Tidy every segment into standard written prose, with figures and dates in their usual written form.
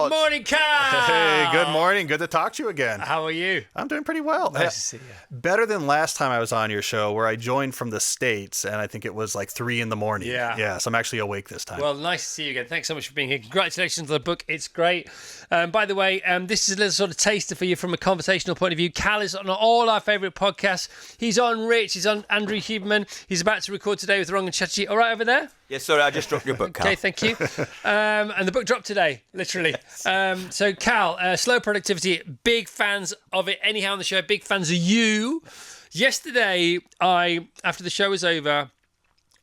Good morning, Cal. Hey, good morning. Good to talk to you again. How are you? I'm doing pretty well. Nice to see you. Better than last time I was on your show where I joined from the States and I think it was like 3 a.m. Yeah. So I'm actually awake this time. Well, nice to see you again. Thanks so much for being here. Congratulations on the book. It's great. By the way, this is a little sort of taster for you from a conversational point of view. Cal is on all our favourite podcasts. He's on Rich. He's on Andrew Huberman. He's about to record today with Wrong and Chatterjee. All right over there? Yes, sorry, I just dropped your book, Cal. Okay, thank you. And the book dropped today, literally. So, Cal, Slow Productivity, big fans of it. Anyhow on the show, big fans of you. Yesterday, after the show was over,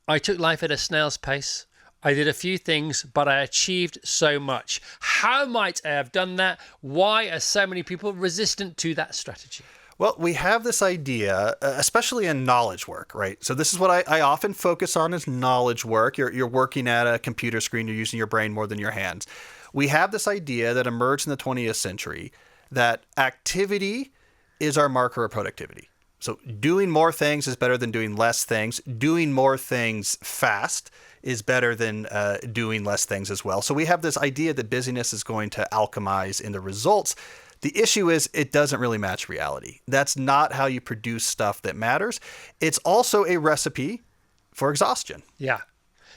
I took life at a snail's pace. I did a few things, but I achieved so much. How might I have done that? Why are so many people resistant to that strategy? Well, we have this idea, especially in knowledge work, right? So this is what I often focus on is knowledge work. You're working at a computer screen. You're using your brain more than your hands. We have this idea that emerged in the 20th century that activity is our marker of productivity. So doing more things is better than doing less things. Doing more things fast is better than doing less things as well. So we have this idea that busyness is going to alchemize into results. The issue is it doesn't really match reality. That's not how you produce stuff that matters. It's also a recipe for exhaustion. Yeah.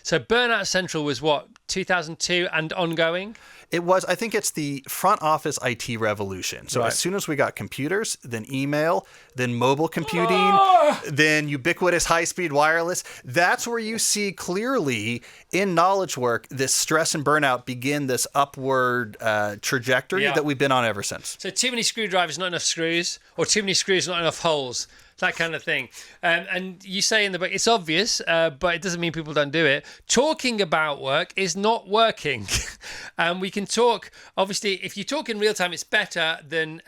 So Burnout Central was what, 2002 and ongoing? It was, I think it's the front office IT revolution. So as soon as we got computers, then email, then mobile computing, then ubiquitous high-speed wireless, that's where you see clearly in knowledge work, this stress and burnout begin this upward trajectory that we've been on ever since. So too many screwdrivers, not enough screws, or too many screws, not enough holes. That kind of thing. And you say in the book, it's obvious, but it doesn't mean people don't do it. Talking about work is not working. And we can talk, obviously, if you talk in real time, it's better than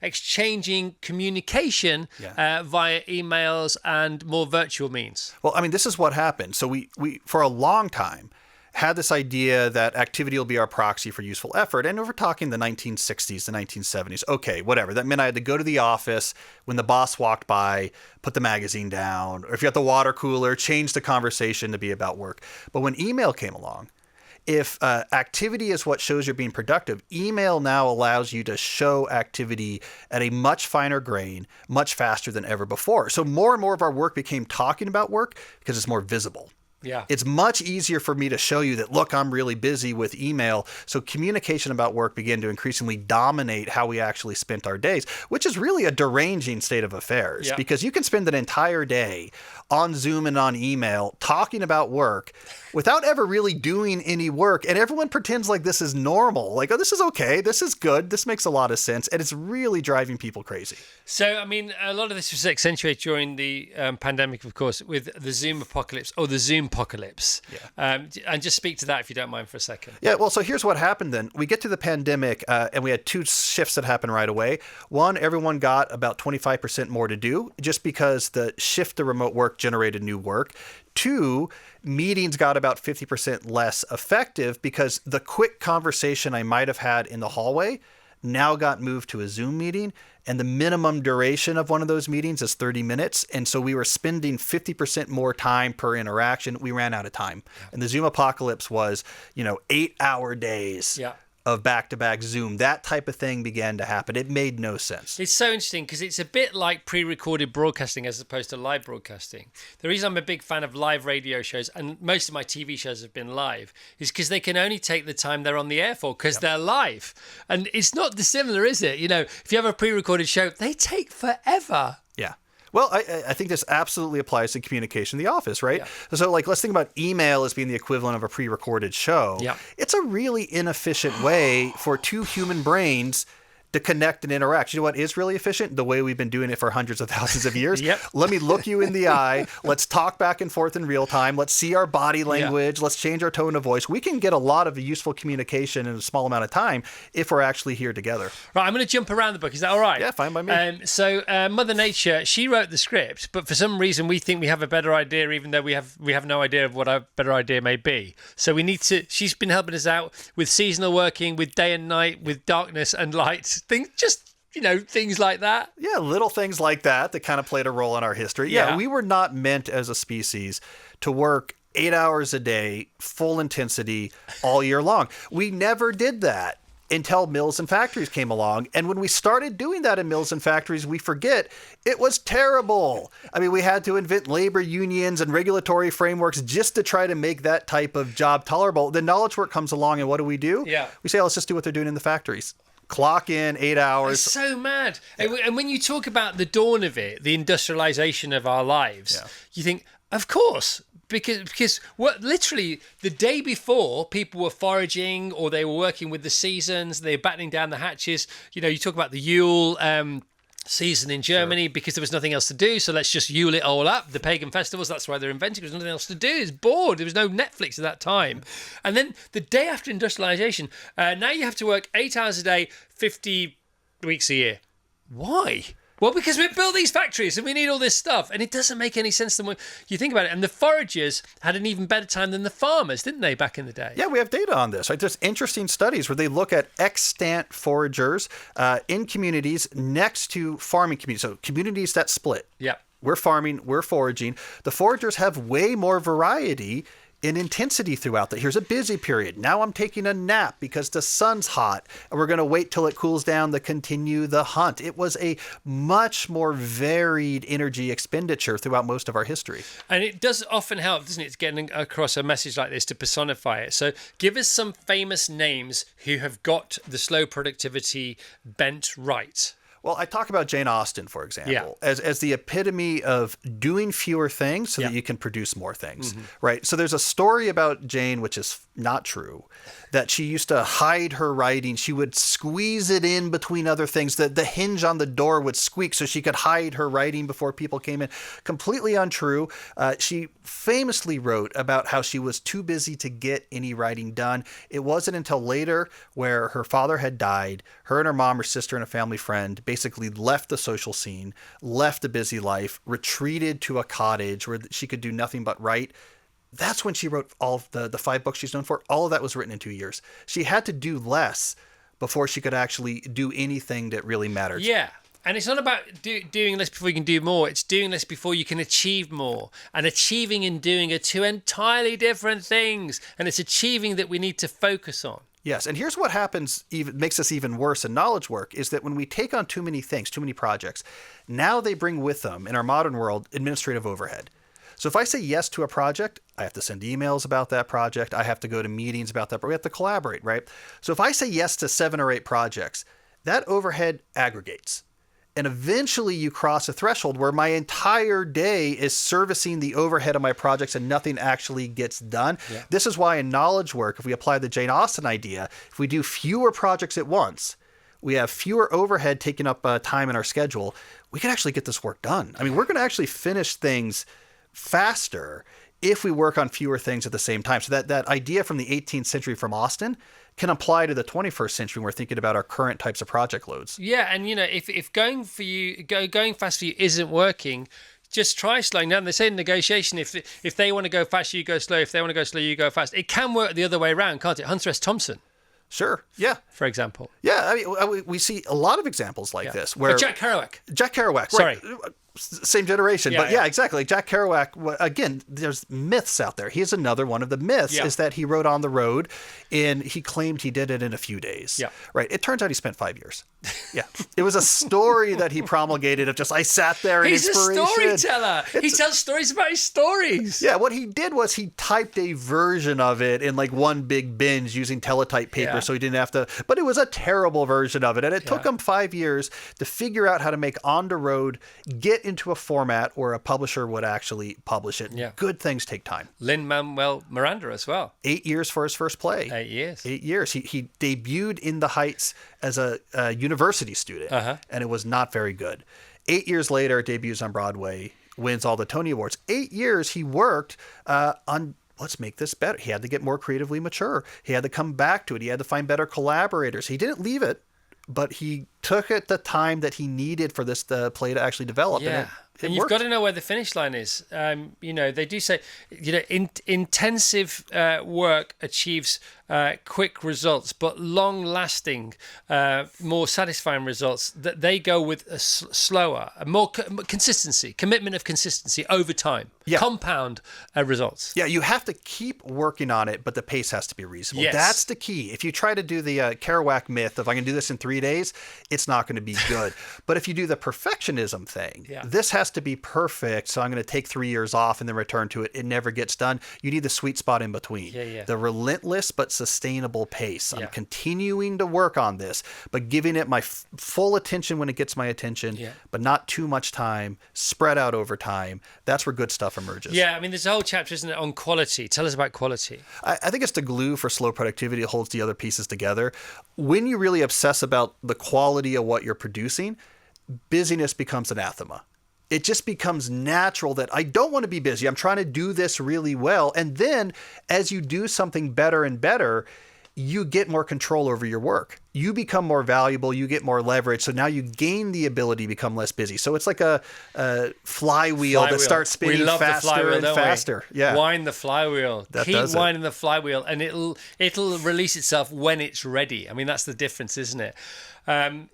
exchanging communication via emails and more virtual means. Well, I mean, this is what happened. So we for a long time, had this idea that activity will be our proxy for useful effort. And we're talking the 1960s, the 1970s. Okay, whatever. That meant I had to go to the office when the boss walked by, put the magazine down, or if you're at the water cooler, change the conversation to be about work. But when email came along, if activity is what shows you're being productive, email now allows you to show activity at a much finer grain, much faster than ever before. So more and more of our work became talking about work because it's more visible. Yeah. It's much easier for me to show you that, look, I'm really busy with email. So communication about work began to increasingly dominate how we actually spent our days, which is really a deranging state of affairs because you can spend an entire day on Zoom and on email talking about work without ever really doing any work. And everyone pretends like this is normal. Like, oh, this is okay. This is good. This makes a lot of sense. And it's really driving people crazy. So, I mean, a lot of this was accentuated during the pandemic, of course, with the Zoom apocalypse or the Zoom apocalypse. Yeah. And just speak to that if you don't mind for a second. Yeah, well, so here's what happened then. We get to the pandemic and we had 2 shifts that happened right away. One, everyone got about 25% more to do just because the shift to remote work generated new work. 2, meetings got about 50% less effective because the quick conversation I might have had in the hallway now got moved to a Zoom meeting, and the minimum duration of one of those meetings is 30 minutes. And so we were spending 50% more time per interaction. We ran out of time. And the Zoom apocalypse was, 8-hour days. Yeah. Of back-to-back Zoom. That type of thing began to happen. It made no sense. It's so interesting because it's a bit like pre-recorded broadcasting as opposed to live broadcasting. The reason I'm a big fan of live radio shows, and most of my TV shows have been live, is because they can only take the time they're on the air for because they're live. And it's not dissimilar, is it? If you have a pre-recorded show, they take forever. Yeah. Well, I think this absolutely applies to communication in the office, right? Yeah. So let's think about email as being the equivalent of a pre-recorded show. Yeah. It's a really inefficient way for 2 human brains to connect and interact. You know what is really efficient? The way we've been doing it for hundreds of thousands of years. Let me look you in the eye. Let's talk back and forth in real time. Let's see our body language. Let's change our tone of voice. We can get a lot of useful communication in a small amount of time if we're actually here together. Right, I'm going to jump around the book. Is that all right? Yeah, fine by me. So Mother Nature, she wrote the script, but for some reason we think we have a better idea, even though we have no idea of what our better idea may be. So we need to. She's been helping us out with seasonal working, with day and night, with darkness and light. Things like that. Yeah, little things like that kind of played a role in our history. Yeah, we were not meant as a species to work 8 hours a day, full intensity, all year long. We never did that. until mills and factories came along. And when we started doing that in mills and factories, we forget it was terrible. I mean, we had to invent labor unions and regulatory frameworks just to try to make that type of job tolerable. The knowledge work comes along, and what do? Yeah. We say, let's just do what they're doing in the factories. Clock in 8 hours. It's so mad. Yeah. And when you talk about the dawn of it, the industrialization of our lives, you think, of course. Because what literally the day before, people were foraging or they were working with the seasons, they were battening down the hatches. You know, you talk about the Yule season in Germany because there was nothing else to do, so let's just Yule it all up. The pagan festivals, that's why they're invented. There was nothing else to do. It's bored. There was no Netflix at that time. And then the day after industrialization, now you have to work 8 hours a day, 50 weeks a year. Why? Well, because we built these factories and we need all this stuff, and it doesn't make any sense when you think about it. And the foragers had an even better time than the farmers, didn't they, back in the day? Yeah, we have data on this. Right? There's interesting studies where they look at extant foragers in communities next to farming communities. So communities that split. Yeah. We're farming, we're foraging. The foragers have way more variety in intensity throughout that. Here's a busy period. Now I'm taking a nap because the sun's hot, and we're going to wait till it cools down to continue the hunt. It was a much more varied energy expenditure throughout most of our history. And it does often help, doesn't it, to getting across a message like this to personify it. So give us some famous names who have got the slow productivity bent right. Well, I talk about Jane Austen, for example, as the epitome of doing fewer things so that you can produce more things, right? So there's a story about Jane, which is not true, that she used to hide her writing. She would squeeze it in between other things. The hinge on the door would squeak so she could hide her writing before people came in. Completely untrue. She famously wrote about how she was too busy to get any writing done. It wasn't until later, where her father had died, her and her mom, her sister, and a family friend basically left the social scene, left the busy life, retreated to a cottage where she could do nothing but write. That's when she wrote all of the 5 books she's known for. All of that was written in 2 years. She had to do less before she could actually do anything that really mattered. Yeah. And it's not about doing less before you can do more. It's doing less before you can achieve more. And achieving and doing are two entirely different things. And it's achieving that we need to focus on. Yes, and here's what happens, even makes us even worse in knowledge work, is that when we take on too many things, too many projects, now they bring with them, in our modern world, administrative overhead. So if I say yes to a project, I have to send emails about that project. I have to go to meetings about that, but we have to collaborate, right? So if I say yes to 7 or 8 projects, that overhead aggregates. And eventually you cross a threshold where my entire day is servicing the overhead of my projects and nothing actually gets done. Yeah. This is why in knowledge work, if we apply the Jane Austen idea, if we do fewer projects at once, we have fewer overhead taking up time in our schedule, we can actually get this work done. I mean, we're going to actually finish things faster if we work on fewer things at the same time. So that idea from the 18th century from Austen can apply to the 21st century when we're thinking about our current types of project loads. Yeah, and if going fast for you isn't working, just try slowing down. They say in negotiation, if they want to go fast, you go slow. If they want to go slow, you go fast. It can work the other way around, can't it? Hunter S. Thompson. Sure. Yeah. For example. Yeah. I mean, we see a lot of examples like this where Jack Kerouac. Jack Kerouac. Sorry. Right. Same generation, but exactly. Like Jack Kerouac, again, there's myths out there. He's another one of the myths is that he wrote On the Road and he claimed he did it in a few days. Yeah. Right. It turns out he spent 5 years. Yeah. It was a story that he promulgated of just, I sat there in inspiration. He's a storyteller. He tells stories about his stories. Yeah. What he did was he typed a version of it in like one big binge using teletype paper so he didn't have to, but it was a terrible version of it. And it took him 5 years to figure out how to make On the Road get into a format where a publisher would actually publish it. Yeah. Good things take time. Lin-Manuel Miranda as well. 8 years for his first play. 8 years. 8 years. He debuted in the Heights as a university student, and it was not very good. 8 years later, debuts on Broadway, wins all the Tony Awards. 8 years he worked on let's make this better. He had to get more creatively mature. He had to come back to it. He had to find better collaborators. He didn't leave it, but he took it the time that he needed for this play to actually develop. Yeah. And you've got to know where the finish line is. They do say, intensive work achieves quick results, but long-lasting, more satisfying results, that they go with a slower, more consistency, commitment of consistency over time, compound results. Yeah, you have to keep working on it, but the pace has to be reasonable. Yes. That's the key. If you try to do the Kerouac myth of I can do this in 3 days, it's not going to be good. But if you do the perfectionism thing, this has to be perfect, so I'm going to take 3 years off and then return to it. It never gets done. You need the sweet spot in between. The relentless but sustainable pace. I'm continuing to work on this, but giving it my full attention when it gets my attention, but not too much time, spread out over time. That's where good stuff emerges. Yeah, I mean, there's a whole chapter, isn't it, on quality. Tell us about quality. I think it's the glue for slow productivity that holds the other pieces together. When you really obsess about the quality of what you're producing, busyness becomes anathema. It just becomes natural that I don't want to be busy. I'm trying to do this really well. And then as you do something better and better, you get more control over your work. You become more valuable. You get more leverage. So now you gain the ability to become less busy. So it's like a flywheel that starts spinning faster and faster. Yeah. Wind the flywheel. Keep winding the flywheel, and it'll release itself when it's ready. I mean, that's the difference, isn't it?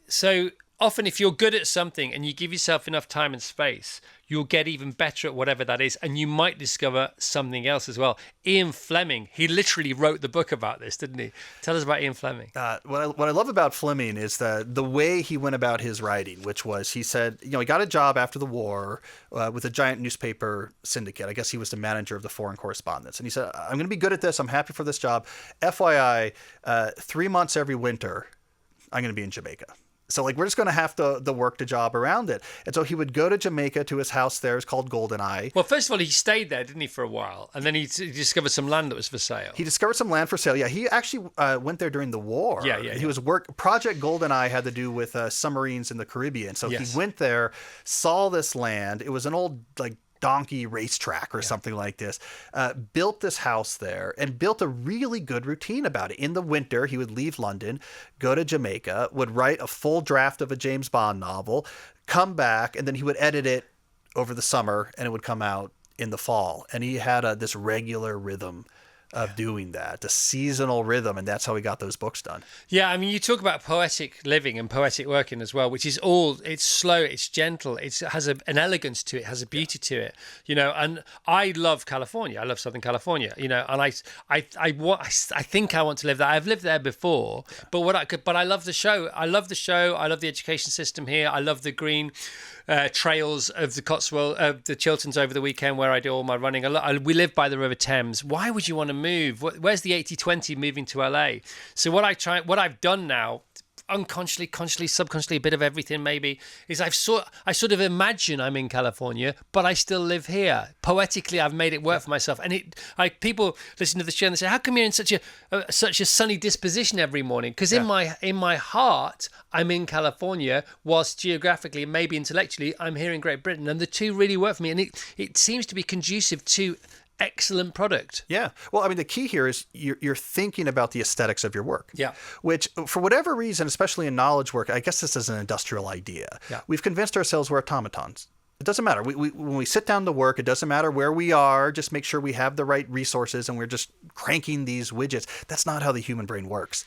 So often if you're good at something and you give yourself enough time and space, you'll get even better at whatever that is, and you might discover something else as well. Ian Fleming, he literally wrote the book about this, didn't he? Tell us about Ian Fleming. What I love about Fleming is the way he went about his writing, which was, he said, he got a job after the war with a giant newspaper syndicate. I guess he was the manager of the foreign correspondence. And he said, I'm going to be good at this. I'm happy for this job. FYI, 3 months every winter, I'm going to be in Jamaica. So we're just going to have to work the job around it. And so he would go to Jamaica to his house there. It's called Golden Eye. Well, first of all, he stayed there, didn't he, for a while? And then he discovered some land that was for sale. He discovered some land for sale. Yeah, he actually went there during the war. He was Project Golden Eye had to do with submarines in the Caribbean. So he went there, saw this land. It was an old donkey racetrack or something like this, built this house there and built a really good routine about it. In the winter, he would leave London, go to Jamaica, would write a full draft of a James Bond novel, come back, and then he would edit it over the summer and it would come out in the fall. And he had this regular rhythm of doing that, the seasonal rhythm, and that's how he got those books done. Yeah, I mean, you talk about poetic living and poetic working as well, which is it's slow, it's gentle, it has an elegance to it, has a beauty to it, and I love California. I love Southern California, and I think I want to live there. I've lived there before, but I love the show. I love the education system here. I love the green trails of the Cotswold, of the Chilterns over the weekend where I do all my running. We live by the River Thames. Why would you want to move? Where's the 80-20 moving to LA? So what I've done now, unconsciously, consciously, subconsciously, a bit of everything maybe, is I sort of imagine I'm in California, but I still live here. Poetically, I've made it work for myself. And people listen to the show and they say, how come you're in such a sunny disposition every morning? Because in my heart, I'm in California, whilst geographically, maybe intellectually, I'm here in Great Britain. And the two really work for me. And it seems to be conducive to excellent product. Yeah. Well, I mean, the key here is you're thinking about the aesthetics of your work. Yeah. Which, for whatever reason, especially in knowledge work, I guess this is an industrial idea. Yeah. We've convinced ourselves we're automatons. It doesn't matter. When we sit down to work, it doesn't matter where we are. Just make sure we have the right resources and we're just cranking these widgets. That's not how the human brain works.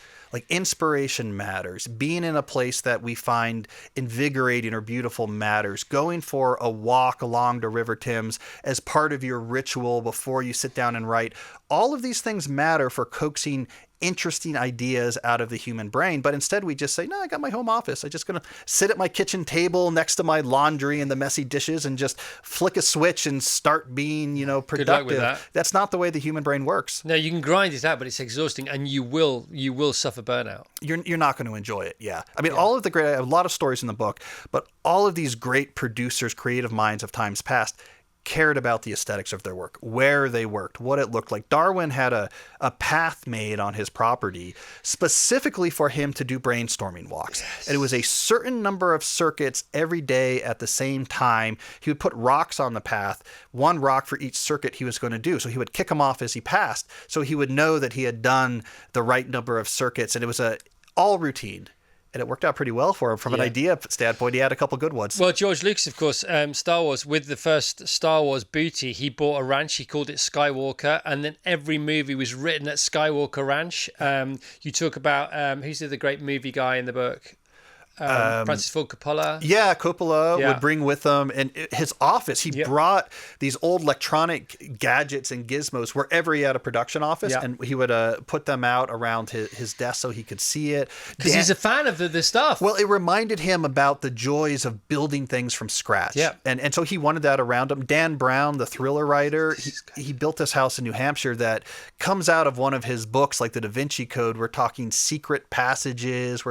Inspiration matters. Being in a place that we find invigorating or beautiful matters. Going for a walk along the River Thames as part of your ritual before you sit down and write. All of these things matter for coaxing interesting ideas out of the human brain, but instead we just say, no, I got my home office. I'm just going to sit at my kitchen table next to my laundry and the messy dishes and just flick a switch and start being, productive. Good luck with that. That's not the way the human brain works. No, you can grind it out, but it's exhausting, and you will suffer burnout. You're not going to enjoy it. Yeah. I mean, all of the great, I have a lot of stories in the book, but all of these great producers, creative minds of times past cared about the aesthetics of their work, where they worked, what it looked like. Darwin had a path made on his property specifically for him to do brainstorming walks. Yes. And it was a certain number of circuits every day at the same time. He would put rocks on the path, one rock for each circuit he was going to do. So he would kick them off as he passed. So he would know that he had done the right number of circuits. And it was all routine. and it worked out pretty well for him from an idea standpoint. He had a couple good ones. Well, George Lucas, of course, Star Wars, with the first Star Wars booty, he bought a ranch. He called it Skywalker, and then every movie was written at Skywalker Ranch. You talk about who's the great movie guy in the book? Francis Ford Coppola. Yeah, Coppola would bring with him, and his office, he brought these old electronic gadgets and gizmos wherever he had a production office, and he would put them out around his desk so he could see it. Because he's a fan of the stuff. Well, it reminded him about the joys of building things from scratch. Yeah. And so he wanted that around him. Dan Brown, the thriller writer, he built this house in New Hampshire that comes out of one of his books, like the Da Vinci Code. We're talking secret passages.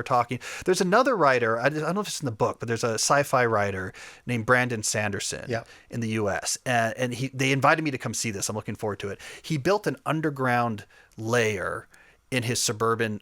There's another writer, I don't know if it's in the book, but there's a sci-fi writer named Brandon Sanderson in the U.S. And they invited me to come see this. I'm looking forward to it. He built an underground layer in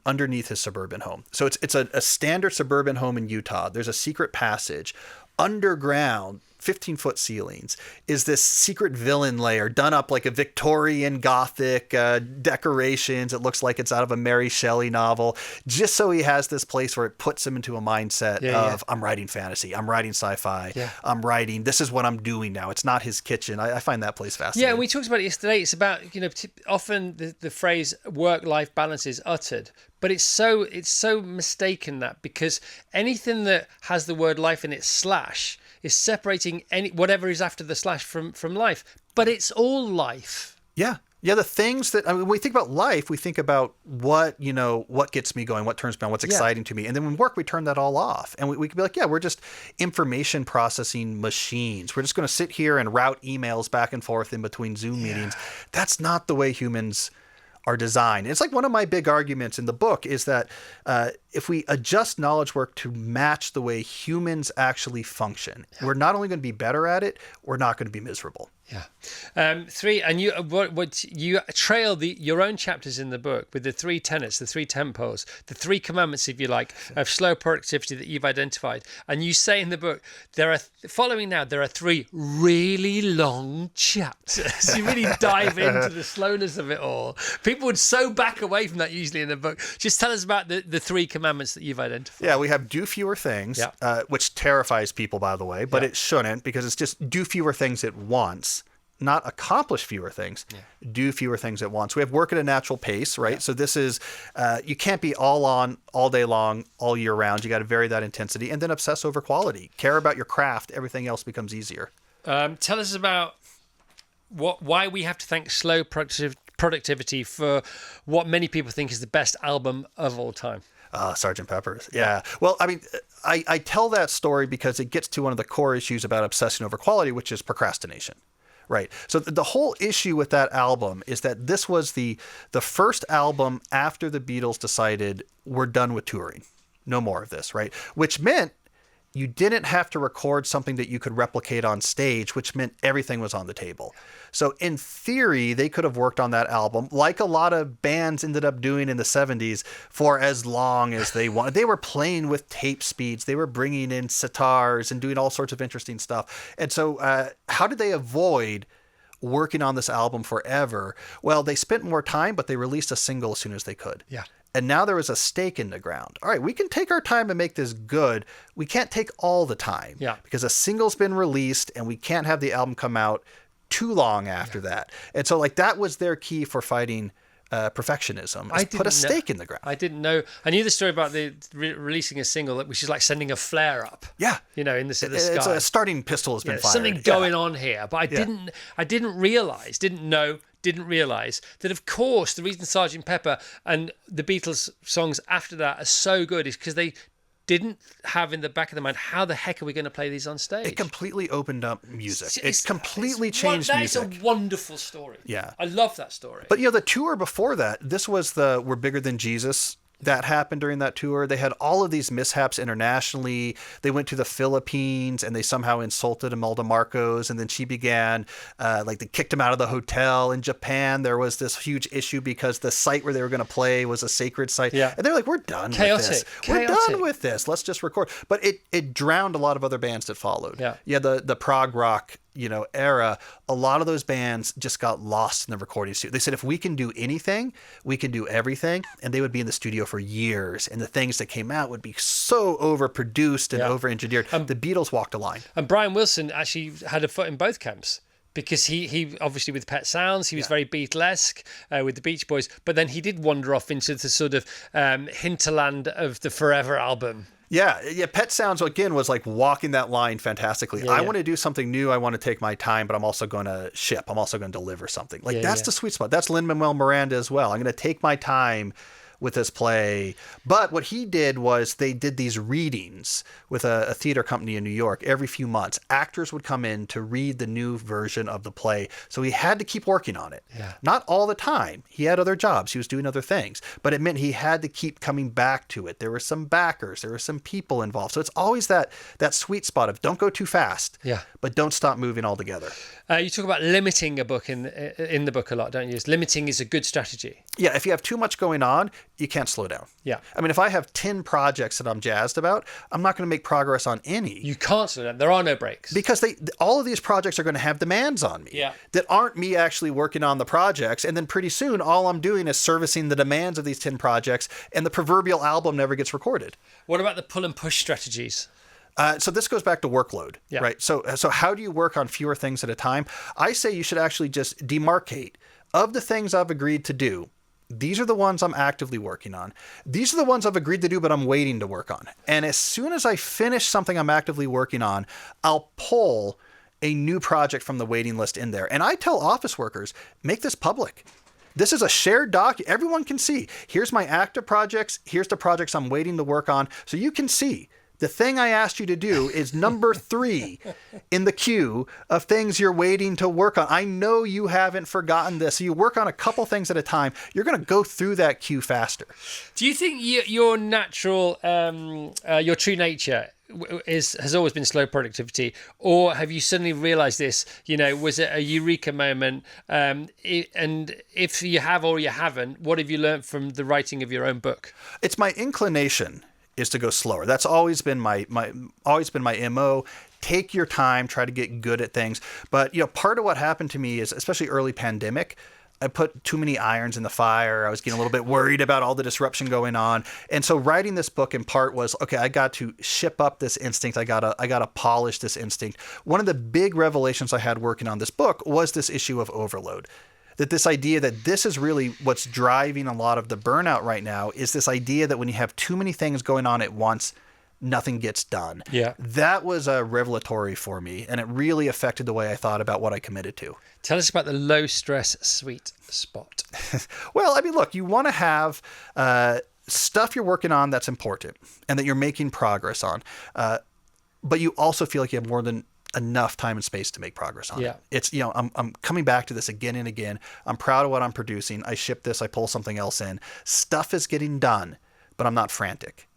underneath his suburban home. So it's a standard suburban home in Utah. There's a secret passage underground. 15-foot ceilings is this secret villain layer done up like a Victorian Gothic decorations. It looks like it's out of a Mary Shelley novel, just so he has this place where it puts him into a mindset of I'm writing fantasy, I'm writing sci-fi, this is what I'm doing now. It's not his kitchen. I find that place fascinating. Yeah, we talked about it yesterday. It's about, often the phrase work-life balance is uttered, but it's so mistaken that, because anything that has the word life in it / is separating whatever is after the / from life, but it's all life. Yeah. The things that, when we think about life, we think about what gets me going, what turns me on, what's exciting to me. And then when work, we turn that all off. And we could be like, we're just information processing machines. We're just going to sit here and route emails back and forth in between Zoom meetings. That's not the way humans are designed. It's like one of my big arguments in the book is that if we adjust knowledge work to match the way humans actually function, we're not only going to be better at it, we're not going to be miserable. Yeah. 3, and you trail your own chapters in the book with the 3 tenets, the 3 tempos, the 3 commandments, if you like, of slow productivity that you've identified. And you say in the book, there are 3 really long chapters. You really dive into the slowness of it all. People would so back away from that usually in the book. Just tell us about the 3 commandments that you've identified. Yeah, we have do fewer things, which terrifies people, by the way, but it shouldn't, because it's just do fewer things at once. Not accomplish fewer things, do fewer things at once. We have work at a natural pace, right? So this is, you can't be all on all day long, all year round. You got to vary that intensity, and then obsess over quality. Care about your craft. Everything else becomes easier. Tell us about why we have to thank slow productivity for what many people think is the best album of all time. Sgt. Pepper's. Yeah. Well, I mean, I tell that story because it gets to one of the core issues about obsessing over quality, which is procrastination. Right. So the whole issue with that album is that this was the first album after the Beatles decided we're done with touring. No more of this, right? Which meant you didn't have to record something that you could replicate on stage, which meant everything was on the table. So in theory, they could have worked on that album, like a lot of bands ended up doing in the 70s, for as long as they wanted. They were playing with tape speeds. They were bringing in sitars and doing all sorts of interesting stuff. And so how did they avoid working on this album forever? Well, they spent more time, but they released a single as soon as they could. Yeah. And now there was a stake in the ground. All right, we can take our time and make this good. We can't take all the time. Yeah. Because a single's been released and we can't have the album come out too long after that. And so that was their key for fighting perfectionism. Put a stake in the ground. I didn't know. I knew the story about the releasing a single, which is like sending a flare up. Yeah. In the sky. It's a starting pistol has been fired. Something going on here. But I didn't realize that, of course, the reason Sgt. Pepper and the Beatles songs after that are so good is because they didn't have in the back of their mind, how the heck are we going to play these on stage? It completely opened up music. It completely changed music. That's a wonderful story. Yeah. I love that story. But the tour before that, this was the We're Bigger Than Jesus that happened during that tour. They had all of these mishaps internationally. They went to the Philippines and they somehow insulted Imelda Marcos, and then she began they kicked him out of the hotel. In Japan, there was this huge issue because the site where they were going to play was a sacred site. Yeah. And they're like, we're done with this. We're done with this. Let's just record. But it drowned a lot of other bands that followed. Yeah. Yeah, the prog rock era, a lot of those bands just got lost in the recording studio. They said, if we can do anything, we can do everything. And they would be in the studio for years. And the things that came out would be so overproduced and over-engineered. The Beatles walked a line. And Brian Wilson actually had a foot in both camps. Because he obviously with Pet Sounds, he was very Beatlesque with the Beach Boys. But then he did wander off into the sort of hinterland of the Forever album. Yeah. Pet Sounds, again, was like walking that line fantastically. I want to do something new. I want to take my time, but I'm also going to ship. I'm also going to deliver something. That's the sweet spot. That's Lin-Manuel Miranda as well. I'm going to take my time with this play. But what he did was they did these readings with a theater company in New York every few months. Actors would come in to read the new version of the play. So he had to keep working on it. Yeah. Not all the time. He had other jobs. He was doing other things. But it meant he had to keep coming back to it. There were some backers. There were some people involved. So it's always that sweet spot of don't go too fast, but don't stop moving altogether. You talk about limiting a book in the book a lot, don't you? Limiting is a good strategy. Yeah, if you have too much going on, you can't slow down. Yeah. I mean, if I have 10 projects that I'm jazzed about, I'm not going to make progress on any. You can't slow down. There are no breaks. Because all of these projects are going to have demands on me that aren't me actually working on the projects. And then pretty soon, all I'm doing is servicing the demands of these 10 projects, and the proverbial album never gets recorded. What about the pull and push strategies? So this goes back to workload, right? So how do you work on fewer things at a time? I say you should actually just demarcate. Of the things I've agreed to do, these are the ones I'm actively working on. These are the ones I've agreed to do, but I'm waiting to work on. And as soon as I finish something I'm actively working on, I'll pull a new project from the waiting list in there. And I tell office workers, make this public. This is a shared doc. Everyone can see. Here's my active projects. Here's the projects I'm waiting to work on. So you can see. The thing I asked you to do is number 3 in the queue of things you're waiting to work on. I know you haven't forgotten this. So you work on a couple things at a time. You're going to go through that queue faster. Do you think your natural, your true nature has always been slow productivity, or have you suddenly realized this? Was it a eureka moment? And if you have or you haven't, what have you learned from the writing of your own book? It's my inclination is to go slower. That's always been my MO. Take your time, try to get good at things. But part of what happened to me is, especially early pandemic, I put too many irons in the fire. I was getting a little bit worried about all the disruption going on. And so writing this book in part was, okay, I got to ship up this instinct. I gotta polish this instinct. One of the big revelations I had working on this book was this issue of overload. That this idea that this is really what's driving a lot of the burnout right now is this idea that when you have too many things going on at once, nothing gets done. Yeah. That was a revelatory for me, and it really affected the way I thought about what I committed to. Tell us about the low stress sweet spot. Well, I mean, look, you want to have stuff you're working on that's important and that you're making progress on, but you also feel like you have more than enough time and space to make progress on it. It's, I'm coming back to this again and again. I'm proud of what I'm producing. I ship this, I pull something else in. Stuff is getting done, but I'm not frantic.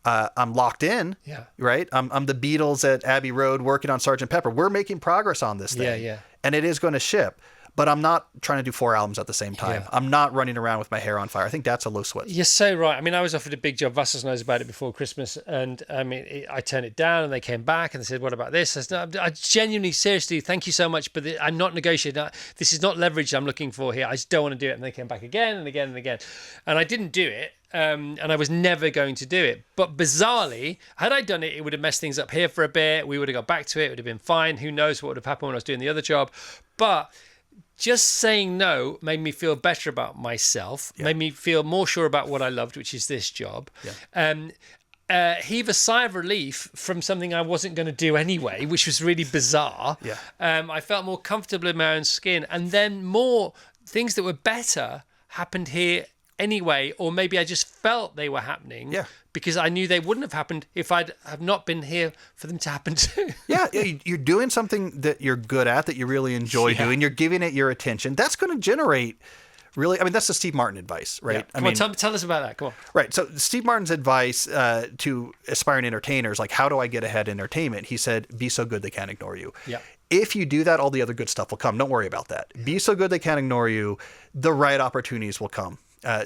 I'm locked in, right? I'm the Beatles at Abbey Road working on Sgt. Pepper. We're making progress on this thing. And it is going to ship. But I'm not trying to do 4 albums at the same time. I'm not running around with my hair on fire. I think that's a low switch. You're so right. I mean, I was offered a big job. Vassals knows about it before Christmas. And I mean, I turned it down and they came back and they said, what about this? I said, no, I genuinely, seriously, thank you so much. But I'm not negotiating. This is not leverage I'm looking for here. I just don't want to do it. And they came back again and again and again. And I didn't do it. And I was never going to do it. But bizarrely, had I done it, it would have messed things up here for a bit. We would have got back to it. It would have been fine. Who knows what would have happened when I was doing the other job. But just saying no made me feel better about myself, made me feel more sure about what I loved, which is this job. Heave a sigh of relief from something I wasn't going to do anyway, which was really bizarre. I felt more comfortable in my own skin. And then more things that were better happened here anyway, or maybe I just felt they were happening because I knew they wouldn't have happened if I'd have not been here for them to happen to. You're doing something that you're good at, that you really enjoy doing. You're giving it your attention. That's going to generate really, I mean, that's the Steve Martin advice, right? Come on, tell us about that. Come on. Right. So Steve Martin's advice to aspiring entertainers, like, how do I get ahead in entertainment? He said, be so good they can't ignore you. If you do that, all the other good stuff will come. Don't worry about that. Be so good they can't ignore you. The right opportunities will come.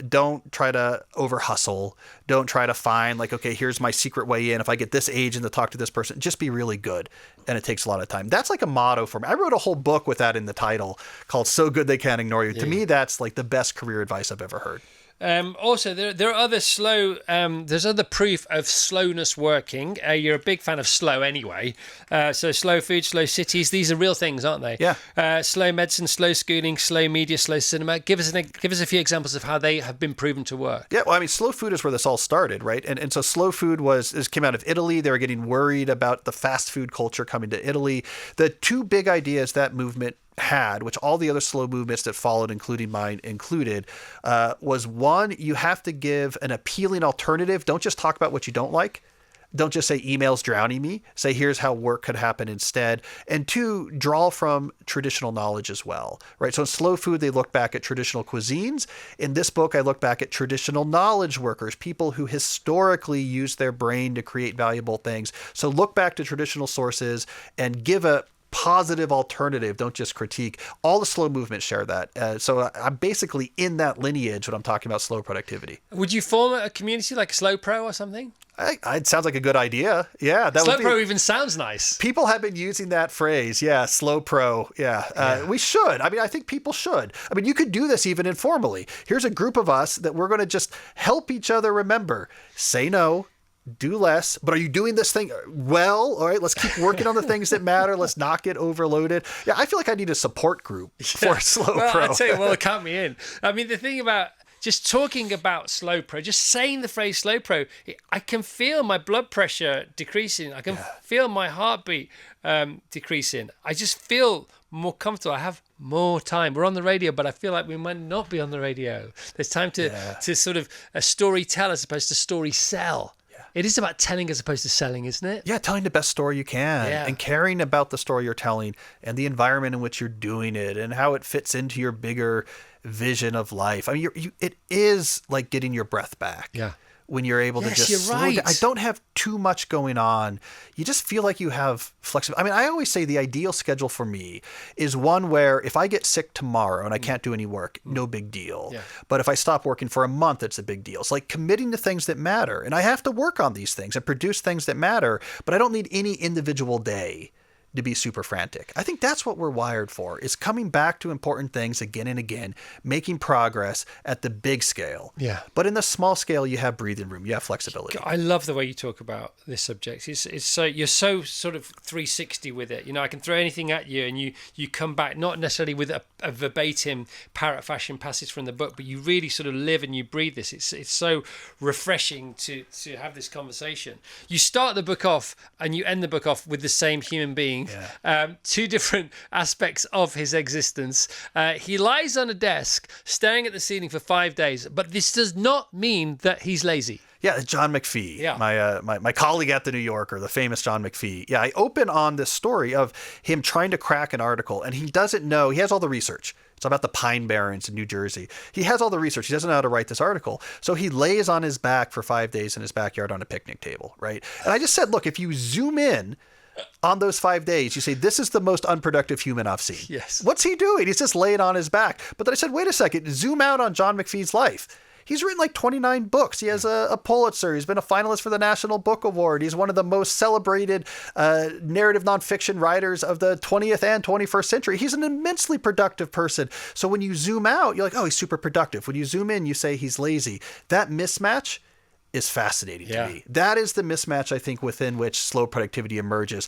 Don't try to over hustle. Don't try to find like, okay, here's my secret way in. If I get this agent to talk to this person, just be really good. And it takes a lot of time. That's like a motto for me. I wrote a whole book with that in the title called So Good They Can't Ignore You. To me, that's like the best career advice I've ever heard. Also, there are other there's other proof of slowness working. You're a big fan of slow anyway. So slow food, slow cities, these are real things, aren't they? Yeah. Slow medicine, slow schooling, slow media, slow cinema. Give us a few examples of how they have been proven to work. Yeah, well, I mean, slow food is where this all started, right? And so slow food came out of Italy. They were getting worried about the fast food culture coming to Italy. The two big ideas that movement had, which all the other slow movements that followed, including mine included, was one, you have to give an appealing alternative. Don't just talk about what you don't like. Don't just say email's drowning me. Say, here's how work could happen instead. And two, draw from traditional knowledge as well, right? So in slow food, they look back at traditional cuisines. In this book, I look back at traditional knowledge workers, people who historically used their brain to create valuable things. So look back to traditional sources and give a positive alternative. Don't just critique. All the slow movements share that. So I'm basically in that lineage when I'm talking about slow productivity. Would you form a community like Slow Pro or something? It sounds like a good idea. Yeah. Slow Pro even sounds nice. People have been using that phrase. Yeah. Slow Pro. Yeah. We should. I mean, I think people should. I mean, you could do this even informally. Here's a group of us that we're going to just help each other remember. Say no. Do less, but are you doing this thing well? All right, let's keep working on the things that matter. Let's not get overloaded. Yeah, I feel like I need a support group for Slow Pro. I'll tell you, well, count me in. I mean, the thing about just talking about Slow Pro, just saying the phrase Slow Pro, I can feel my blood pressure decreasing. I can feel my heartbeat decreasing. I just feel more comfortable. I have more time. We're on the radio, but I feel like we might not be on the radio. There's time to sort of a story tell as opposed to story sell. It is about telling as opposed to selling, isn't it? Yeah, telling the best story you can and caring about the story you're telling and the environment in which you're doing it and how it fits into your bigger vision of life. I mean, it is like getting your breath back. Yeah. When you're able to just slow down. I don't have too much going on. You just feel like you have flexibility. I mean, I always say the ideal schedule for me is one where if I get sick tomorrow and I can't do any work, no big deal. Yeah. But if I stop working for a month, it's a big deal. It's like committing to things that matter. And I have to work on these things and produce things that matter, but I don't need any individual day to be super frantic. I think that's what we're wired for, is coming back to important things again and again, making progress at the big scale. Yeah. But in the small scale, you have breathing room, you have flexibility. I love the way you talk about this subject. It's so, you're so sort of 360 with it. You know, I can throw anything at you and you come back, not necessarily with a verbatim parrot fashion passage from the book, but you really sort of live and you breathe this. It's so refreshing to have this conversation. You start the book off and you end the book off with the same human being. Yeah. Two different aspects of his existence. He lies on a desk staring at the ceiling for 5 days, but this does not mean that he's lazy. Yeah, John McPhee, my colleague at the New Yorker, the famous John McPhee. Yeah, I open on this story of him trying to crack an article, and he doesn't know. He has all the research. It's about the Pine Barrens in New Jersey. He has all the research. He doesn't know how to write this article. So he lays on his back for 5 days in his backyard on a picnic table, right? And I just said, look, if you zoom in on those 5 days, you say, this is the most unproductive human I've seen. Yes. What's he doing? He's just laying on his back. But then I said, wait a second, zoom out on John McPhee's life. He's written like 29 books. He has a Pulitzer. He's been a finalist for the National Book Award. He's one of the most celebrated narrative nonfiction writers of the 20th and 21st century. He's an immensely productive person. So when you zoom out, you're like, oh, he's super productive. When you zoom in, you say he's lazy. That mismatch is fascinating to me. That is the mismatch, I think, within which slow productivity emerges.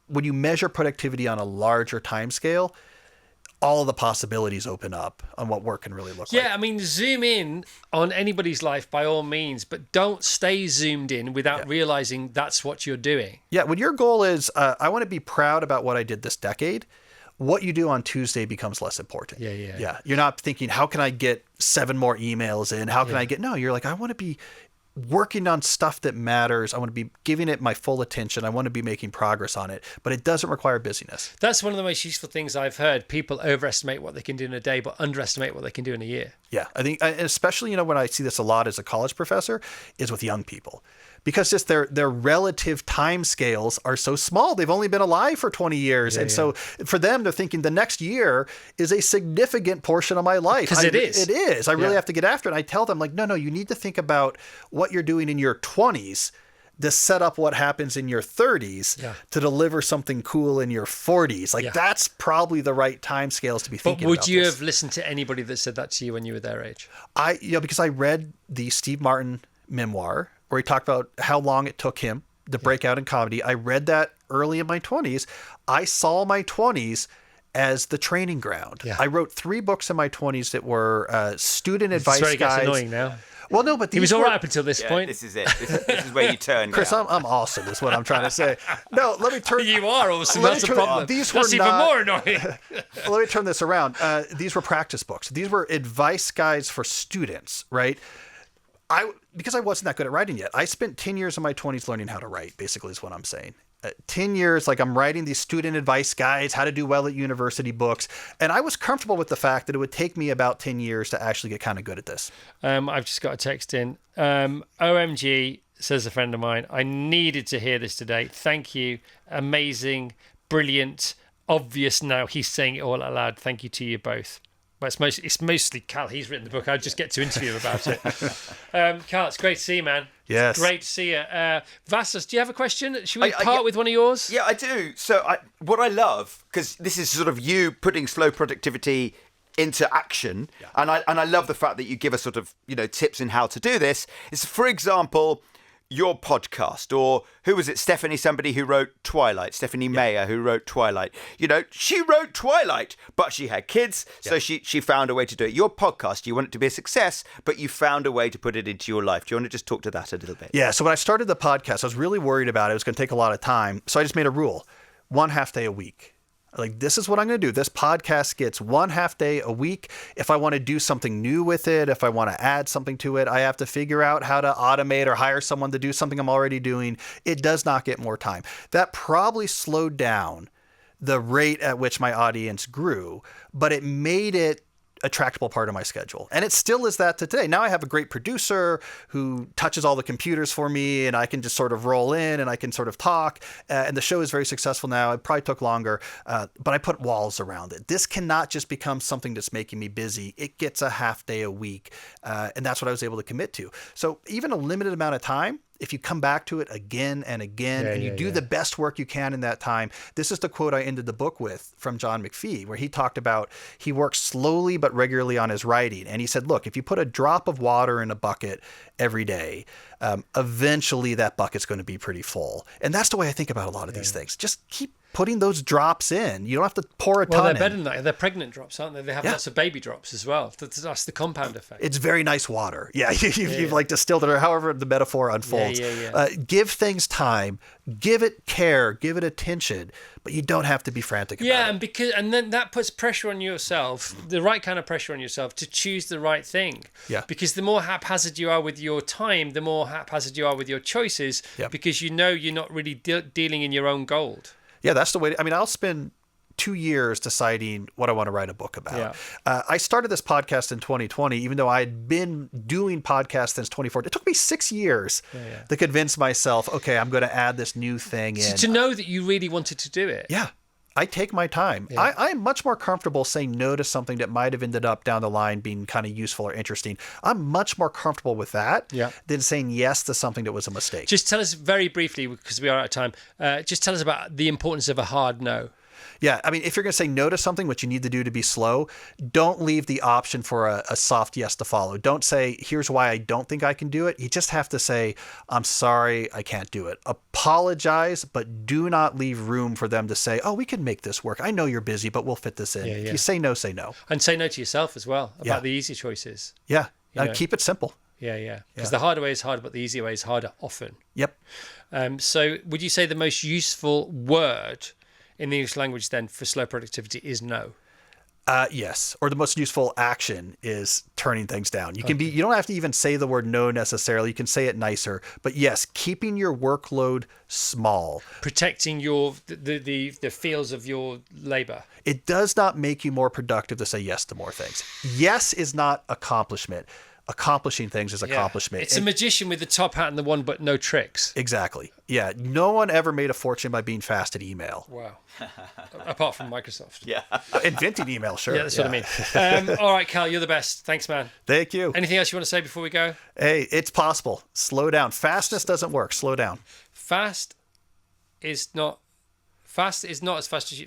When you measure productivity on a larger time scale, all the possibilities open up on what work can really look like. Yeah, I mean, zoom in on anybody's life by all means, but don't stay zoomed in without realizing that's what you're doing. Yeah, when your goal is, I want to be proud about what I did this decade, what you do on Tuesday becomes less important. Yeah. You're not thinking, how can I get 7 more emails in? How can I get... No, you're like, I want to be working on stuff that matters. I want to be giving it my full attention. I want to be making progress on it, but it doesn't require busyness. That's one of the most useful things I've heard. People overestimate what they can do in a day, but underestimate what they can do in a year. Yeah, I think, especially, when I see this a lot as a college professor, is with young people. because just their relative time scales are so small. They've only been alive for 20 years. So for them, they're thinking the next year is a significant portion of my life. Because it is. It is. I really have to get after it. And I tell them, like, no, you need to think about what you're doing in your 20s to set up what happens in your 30s to deliver something cool in your 40s. Like that's probably the right time scales to be thinking about. But would you have listened to anybody that said that to you when you were their age? Because I read the Steve Martin memoir where he talked about how long it took him to break out in comedy. I read that early in my 20s. I saw my 20s as the training ground. I wrote 3 books in my 20s that were student advice guides. It's annoying now. Well, no, but he was all right up until this point. This is it. This is where you turn. Chris, I'm awesome is what I'm trying to say. No, let me turn. You are awesome. That's the problem. That's even more annoying. Let me turn this around. These were practice books. These were advice guides for students, right? Because I wasn't that good at writing yet. I spent 10 years of my 20s learning how to write, basically is what I'm saying. 10 years, like I'm writing these student advice guides, how to do well at university books. And I was comfortable with the fact that it would take me about 10 years to actually get kind of good at this. I've just got a text in. OMG, says a friend of mine, I needed to hear this today. Thank you. Amazing, brilliant, obvious now. He's saying it all out loud. Thank you to you both. But it's mostly Cal. He's written the book. I just get to interview him about it. Cal, it's great to see you, man. Yes. It's great to see you. Vassos, do you have a question? Should we part with one of yours? Yeah, I do. So what I love, because this is sort of you putting slow productivity into action, and I love the fact that you give us sort of, tips in how to do this, is, for example, your podcast, or who was it? Somebody who wrote Twilight, Stephanie Meyer, who wrote Twilight. She wrote Twilight, but she had kids, so she found a way to do it. Your podcast, you want it to be a success, but you found a way to put it into your life. Do you want to just talk to that a little bit? Yeah, so when I started the podcast, I was really worried about it. It was going to take a lot of time. So I just made a rule, 1/2 day a week. Like, this is what I'm going to do. This podcast gets 1/2 day a week. If I want to do something new with it, if I want to add something to it, I have to figure out how to automate or hire someone to do something I'm already doing. It does not get more time. That probably slowed down the rate at which my audience grew, but it made it a tractable part of my schedule. And it still is that to today. Now I have a great producer who touches all the computers for me, and I can just sort of roll in and I can sort of talk. And the show is very successful now. It probably took longer, but I put walls around it. This cannot just become something that's making me busy. It gets a 1/2 day a week. And that's what I was able to commit to. So even a limited amount of time, if you come back to it again and again, and you do the best work you can in that time. This is the quote I ended the book with from John McPhee, where he talked about he works slowly but regularly on his writing. And he said, look, if you put a drop of water in a bucket every day, eventually that bucket's going to be pretty full. And that's the way I think about a lot of these things. Just keep putting those drops in. You don't have to pour a ton in. Well, they're better than that. They're pregnant drops, aren't they? They have lots of baby drops as well. That's the compound effect. It's very nice water. Yeah, you've like distilled it, or however the metaphor unfolds. Give things time, give it care, give it attention, but you don't have to be frantic about it. And then that puts pressure on yourself, the right kind of pressure on yourself to choose the right thing. Yeah. Because the more haphazard you are with your time, the more haphazard you are with your choices, because you're not really dealing in your own gold. Yeah, that's the way. I'll spend 2 years deciding what I want to write a book about. I started this podcast in 2020, even though I had been doing podcasts since 2014. It took me 6 years to convince myself, okay, I'm going to add this new thing in. So to know that you really wanted to do it. Yeah. I take my time. I'm much more comfortable saying no to something that might have ended up down the line being kind of useful or interesting. I'm much more comfortable with that than saying yes to something that was a mistake. Just tell us very briefly, because we are out of time, just tell us about the importance of a hard no. Yeah, if you're going to say no to something, what you need to do to be slow, don't leave the option for a soft yes to follow. Don't say, here's why I don't think I can do it. You just have to say, I'm sorry, I can't do it. Apologize, but do not leave room for them to say, oh, we can make this work. I know you're busy, but we'll fit this in. If you say no, say no. And say no to yourself as well about the easy choices. Yeah, keep it simple. Because the harder way is harder, but the easier way is harder often. Yep. So would you say the most useful word in the English language then for slow productivity is no? Yes. Or the most useful action is turning things down. You don't have to even say the word no necessarily. You can say it nicer, but yes, keeping your workload small. Protecting the fields of your labor. It does not make you more productive to say yes to more things. Yes is not accomplishment. accomplishing things is Yeah. accomplishment. It's a magician with the top hat and the one but no tricks. Exactly. Yeah. No one ever made a fortune by being fast at email. Wow. Apart from Microsoft. Yeah. Inventing email, sure. Yeah, that's what I mean. All right, Cal, you're the best. Thanks, man. Thank you. Anything else you want to say before we go? Hey, it's possible. Slow down. Fastness doesn't work. Slow down. Fast is not as fast as you.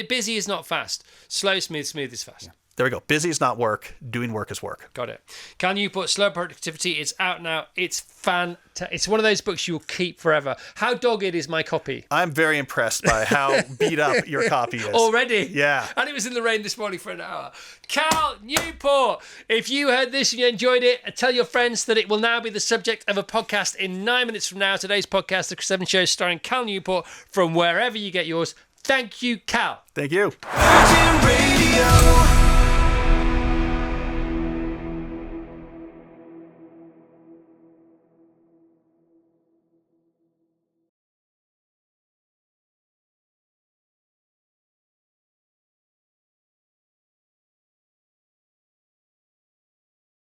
Busy is not fast. Slow, smooth is fast. There we go. Busy is not work. Doing work is work. Got it. Cal Newport, Slow Productivity. It's out now. It's fantastic. It's one of those books you'll keep forever. How dogged is my copy? I'm very impressed by how beat up your copy is. Already? Yeah. And it was in the rain this morning for an hour. Cal Newport, if you heard this and you enjoyed it, tell your friends that it will now be the subject of a podcast in 9 minutes from now. Today's podcast, The Chris Evans Show, starring Cal Newport, from wherever you get yours. Thank you, Cal. Thank you. Virgin Radio.